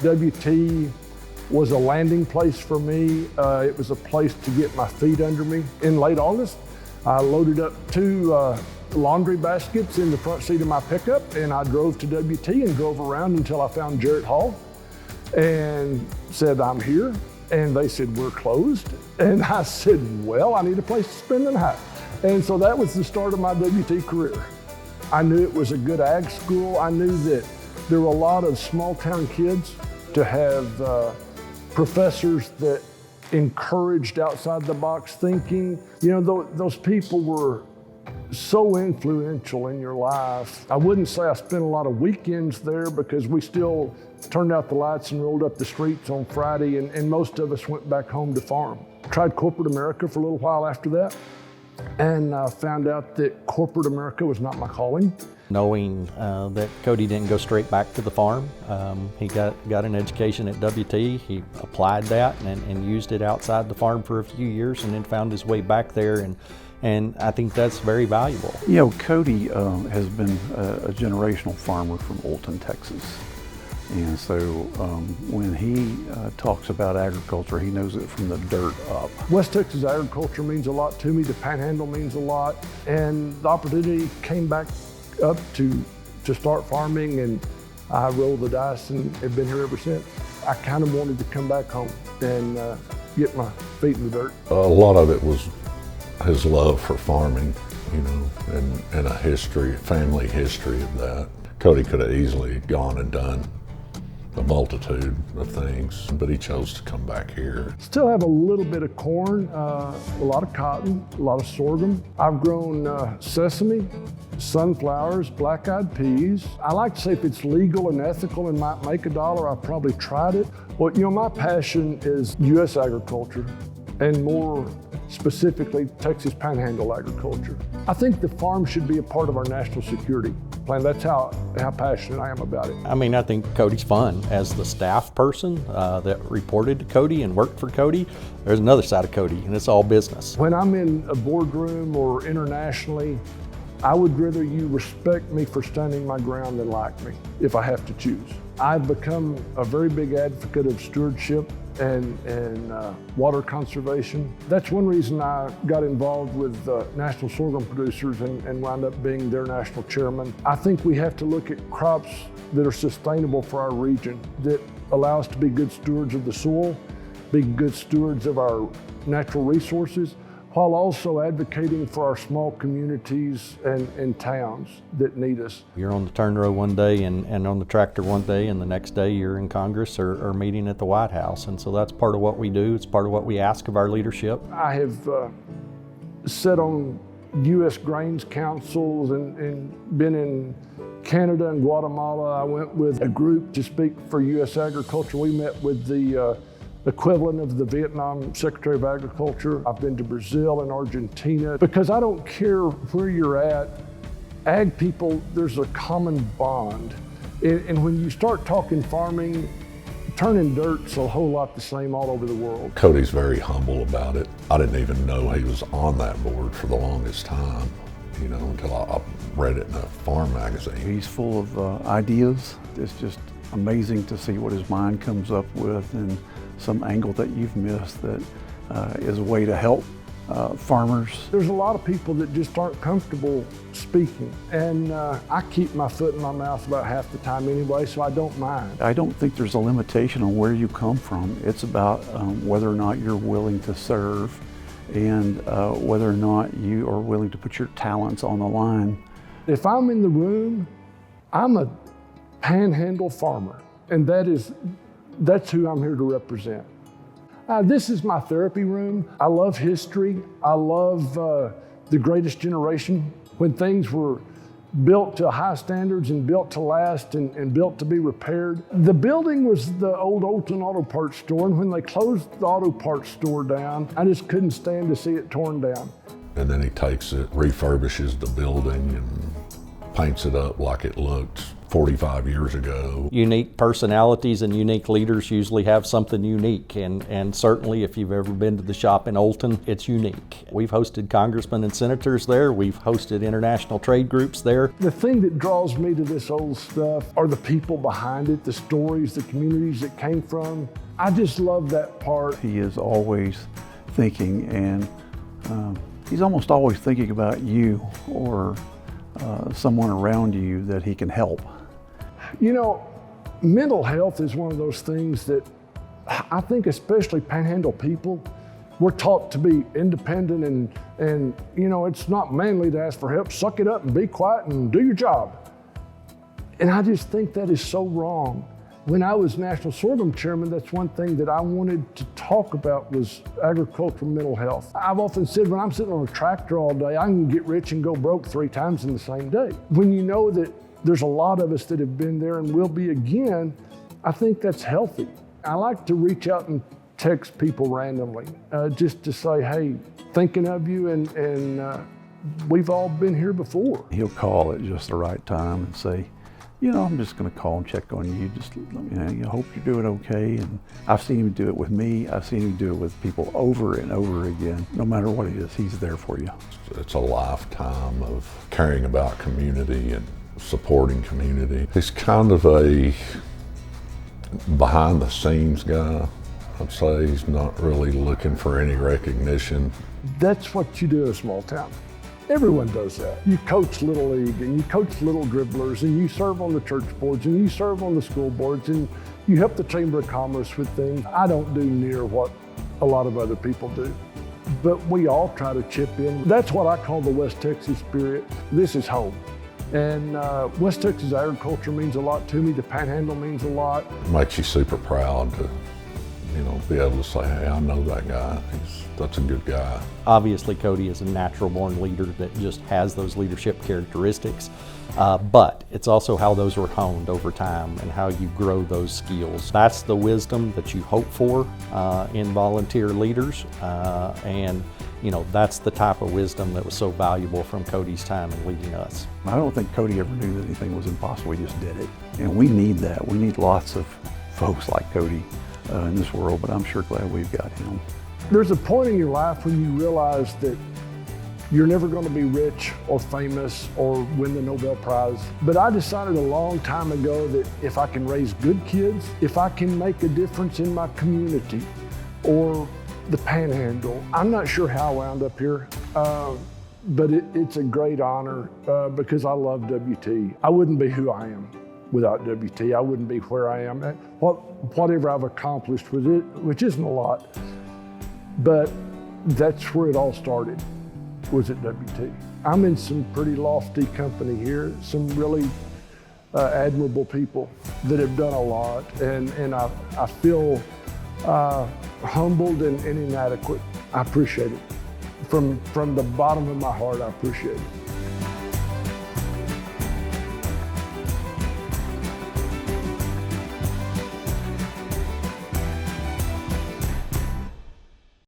WT was a landing place for me. It was a place to get my feet under me. In late August, I loaded up 2 laundry baskets in the front seat of my pickup, and I drove to WT and drove around until I found Jarrett Hall and said, I'm here. And they said, we're closed. And I said, well, I need a place to spend the night. And so that was the start of my WT career. I knew it was a good ag school. I knew that there were a lot of small town kids. To have professors that encouraged outside the box thinking, you know, those people were so influential in your life. I wouldn't say I spent a lot of weekends there because we still turned out the lights and rolled up the streets on Friday, and most of us went back home to farm. Tried corporate America for a little while after that, and found out that corporate America was not my calling. Knowing that Kody didn't go straight back to the farm, he got an education at WT. He applied that and used it outside the farm for a few years, and then found his way back there. And I think that's very valuable. You know, Kody has been a generational farmer from Olton, Texas. And so when he talks about agriculture, he knows it from the dirt up. West Texas agriculture means a lot to me. The Panhandle means a lot. And the opportunity came back up to start farming, and I rolled the dice and have been here ever since. I kind of wanted to come back home and get my feet in the dirt. A lot of it was his love for farming, you know, and a history, family history of that. Kody could have easily gone and done a multitude of things, but he chose to come back here. Still have a little bit of corn, a lot of cotton, a lot of sorghum. I've grown sesame, sunflowers, black-eyed peas. I like to say if it's legal and ethical and might make $1, I've probably tried it. Well, you know, my passion is U.S. agriculture, and more specifically Texas Panhandle agriculture. I think the farm should be a part of our national security plan. That's how passionate I am about it. I mean, I think Kody's fun. As the staff person that reported to Kody and worked for Kody, there's another side of Kody, and it's all business. When I'm in a boardroom or internationally, I would rather you respect me for standing my ground than like me, if I have to choose. I've become a very big advocate of stewardship and water conservation. That's one reason I got involved with National Sorghum Producers and wound up being their national chairman. I think we have to look at crops that are sustainable for our region, that allow us to be good stewards of the soil, be good stewards of our natural resources, while also advocating for our small communities and towns that need us. You're on the turn row one day and on the tractor one day, and the next day you're in Congress or meeting at the White House. And so that's part of what we do. It's part of what we ask of our leadership. I have sat on U.S. grains councils and been in Canada and Guatemala. I went with a group to speak for U.S. agriculture. We met with the equivalent of the Vietnam Secretary of Agriculture. I've been to Brazil and Argentina, because I don't care where you're at, ag people, there's a common bond. And when you start talking farming, turning dirt's a whole lot the same all over the world. Kody's very humble about it. I didn't even know he was on that board for the longest time, you know, until I read it in a farm magazine. He's full of ideas. It's just amazing to see what his mind comes up with, and some angle that you've missed that is a way to help farmers. There's a lot of people that just aren't comfortable speaking, and I keep my foot in my mouth about half the time anyway, so I don't mind. I don't think there's a limitation on where you come from. It's about whether or not you're willing to serve, and whether or not you are willing to put your talents on the line. If I'm in the room, I'm a panhandle farmer, and that's who I'm here to represent. This is my therapy room. I love history. I love the greatest generation, when things were built to high standards and built to last and built to be repaired. The building was the old Olton Auto Parts store, and when they closed the auto parts store down, I just couldn't stand to see it torn down. And then he takes it, refurbishes the building, and paints it up like it looked 45 years ago. Unique personalities and unique leaders usually have something unique, and certainly if you've ever been to the shop in Olton, it's unique. We've hosted congressmen and senators there. We've hosted international trade groups there. The thing that draws me to this old stuff are the people behind it, the stories, the communities it came from. I just love that part. He is always thinking, and he's almost always thinking about you or someone around you that he can help. You know, mental health is one of those things that I think especially Panhandle people, we're taught to be independent and you know, it's not manly to ask for help. Suck it up and be quiet and do your job. And I just think that is so wrong. When I was National Sorghum Chairman, that's one thing that I wanted to talk about was agricultural mental health. I've often said when I'm sitting on a tractor all day, I can get rich and go broke 3 times in the same day. When you know that there's a lot of us that have been there and will be again, I think that's healthy. I like to reach out and text people randomly, just to say, hey, thinking of you, and we've all been here before. He'll call at just the right time and say, you know, I'm just going to call and check on you. Just, you know, I hope you're doing okay. And I've seen him do it with me. I've seen him do it with people over and over again. No matter what it is, he's there for you. It's a lifetime of caring about community and supporting community. He's kind of a behind the scenes guy. I'd say he's not really looking for any recognition. That's what you do in a small town. Everyone does that. You coach Little League and you coach little dribblers and you serve on the church boards and you serve on the school boards and you help the Chamber of Commerce with things. I don't do near what a lot of other people do, but we all try to chip in. That's what I call the West Texas spirit. This is home. And West Texas agriculture means a lot to me. The Panhandle means a lot. It makes you super proud to, you know, be able to say, hey, I know that guy. That's a good guy. Obviously, Kody is a natural born leader that just has those leadership characteristics, but it's also how those were honed over time and how you grow those skills. That's the wisdom that you hope for in volunteer leaders, and you know, that's the type of wisdom that was so valuable from Kody's time in leading us. I don't think Kody ever knew that anything was impossible. He just did it. And we need that. We need lots of folks like Kody in this world, but I'm sure glad we've got him. There's a point in your life when you realize that you're never going to be rich or famous or win the Nobel Prize. But I decided a long time ago that if I can raise good kids, if I can make a difference in my community or the Panhandle, I'm not sure how I wound up here, but it's a great honor because I love WT. I wouldn't be who I am without WT. I wouldn't be where I am. Whatever I've accomplished with it, which isn't a lot, but that's where it all started, was at WT. I'm in some pretty lofty company here, some really admirable people that have done a lot, and I feel humbled and inadequate. I appreciate it. From the bottom of my heart, I appreciate it.